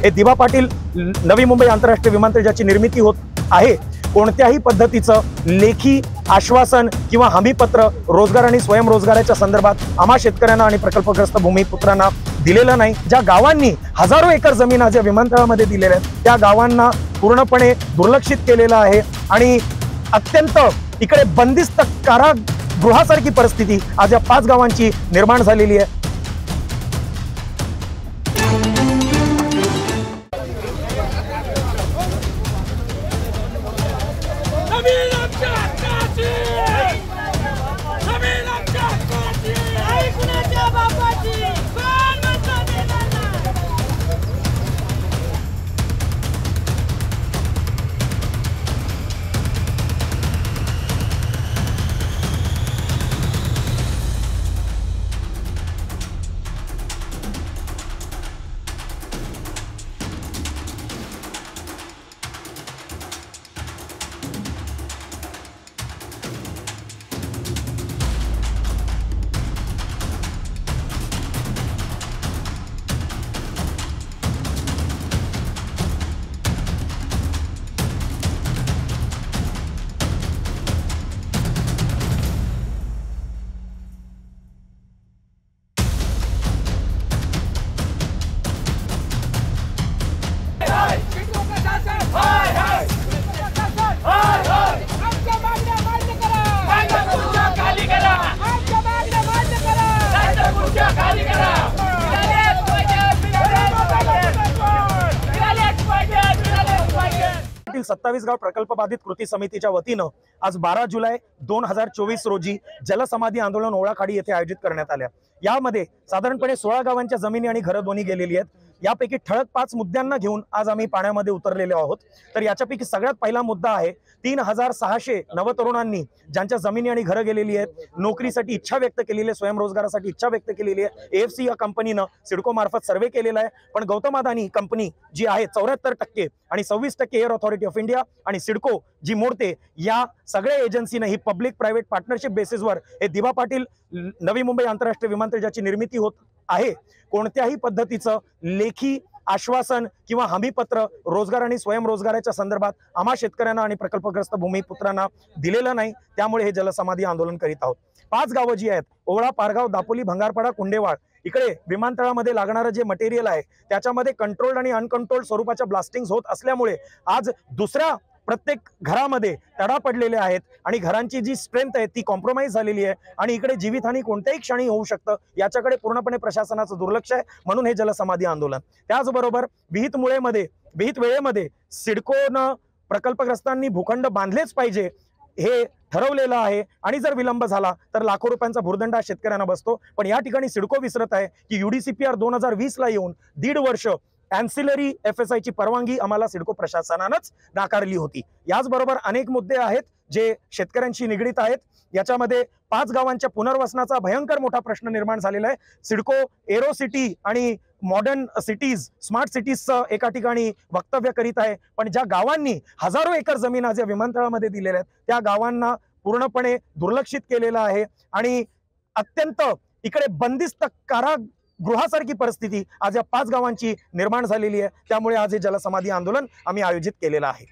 हे दिवा पाटील नवी मुंबई आंतरराष्ट्रीय विमानतळ ज्याची निर्मिती होत आहे, कोणत्याही पद्धतीचं लेखी आश्वासन किंवा हमीपत्र रोजगार आणि स्वयंरोजगाराच्या संदर्भात आम्हा शेतकऱ्यांना आणि प्रकल्पग्रस्त भूमिपुत्रांना दिलेलं नाही। ज्या गावांनी हजारो एकर जमीन आज या विमानतळामध्ये दिलेल्या आहेत त्या गावांना पूर्णपणे दुर्लक्षित केलेलं आहे आणि अत्यंत इकडे बंदिस्त कारागृहासारखी परिस्थिती आज या 5 गावांची निर्माण झालेली आहे। तील 27 गाव प्रकल्प बाधित कृती समितीच्या वतीनं आज 12 जुलै 2024 रोजी जलसमाधी आंदोलन ओळाखाडी येथे आयोजित करण्यात आले। यामध्ये साधारणपणे 16 गावांच्या जमिनी आणि घरं दोन्ही गेलेली आहेत। यापैकी ठळक 5 मुद्द्यांना घेऊन आज आम्ही पाण्यामध्ये उतरलेले आहोत। तर याच्यापैकी सगळ्यात पहिला मुद्दा आहे 3600 नवतरुणांनी ज्यांच्या जमिनी आणि घरं गेलेली आहेत, नोकरीसाठी इच्छा व्यक्त केलेली आहे, स्वयंरोजगारासाठी इच्छा व्यक्त केलेली आहे। AFC या कंपनीनं सिडको मार्फत सर्वे केलेला आहे, पण गौतम अदानी कंपनी जी आहे 74% आणि 26% एअर अथॉरिटी ऑफ इंडिया आणि सिडको जी मोडते, या सगळ्या एजन्सीने ही पब्लिक प्रायव्हेट पार्टनरशिप बेसिसवर हे दिवा पाटील नवी मुंबई आंतरराष्ट्रीय विमानतळ ज्याची निर्मिती होत आहे, कोणत्याही पद्धतीचं लेखी आश्वासन किंवा हमीपत्र रोजगार आणि स्वयंरोजगाराच्या संदर्भात आम्हा शेतकऱ्यांना आणि प्रकल्पग्रस्त भूमिपुत्रांना दिलेलं नाही। त्यामुळे हे जलसमाधी आंदोलन करीत आहोत। 5 गावं जी आहेत, ओवळा, पारगाव, दापोली, भंगारपाडा, कुंडेवाड, इकडे विमानतळामध्ये लागणारं जे मटेरियल आहे त्याच्यामध्ये कंट्रोल्ड आणि अनकंट्रोल्ड स्वरूपाच्या ब्लास्टिंग होत असल्यामुळे आज दुसऱ्या प्रत्येक घरामध्ये तडा पडलेले आहेत आणि घरांची जी स्ट्रेंथ आहे ती कॉम्प्रोमाइज झालेली आहे आणि इकडे जीवितहानी कोणत्याही क्षणी होऊ शकतं, याच्याकडे पूर्णपणे प्रशासनाचं दुर्लक्ष आहे। म्हणून हे जलसमाधी आंदोलन। त्याचबरोबर विहित वेळेमध्ये सिडकोनं प्रकल्पग्रस्तांनी भूखंड बांधलेच पाहिजे हे ठरवलेलं आहे आणि जर विलंब झाला तर लाखो रुपयांचा भुर्दंड शेतकऱ्यांना बसतो। पण या ठिकाणी सिडको विसरत आहे की UDCPR 2020 ला येऊन 1.5 वर्ष ॲन्सिलरी FSI ची परवानगी आम्हाला सिडको प्रशासनानंच नाकारली होती। याचबरोबर अनेक मुद्दे आहेत जे शेतकऱ्यांशी निगडीत आहेत। याच्यामध्ये 5 गावांच्या पुनर्वसनाचा भयंकर मोठा प्रश्न निर्माण झालेला आहे। सिडको एरो सिटी आणि मॉडर्न सिटीज, स्मार्ट सिटीजचं एका ठिकाणी वक्तव्य करीत आहे, पण ज्या गावांनी हजारो एकर जमीन आज या विमानतळामध्ये दिलेल्या आहेत त्या गावांना पूर्णपणे दुर्लक्षित केलेलं आहे आणि अत्यंत इकडे बंदिस्त कारागृहासारखी परिस्थिती आज या 5 गावांची निर्माण झालेली आहे। त्यामुळे आज हे जलसमाधी आंदोलन आम्ही आयोजित केलेलं आहे।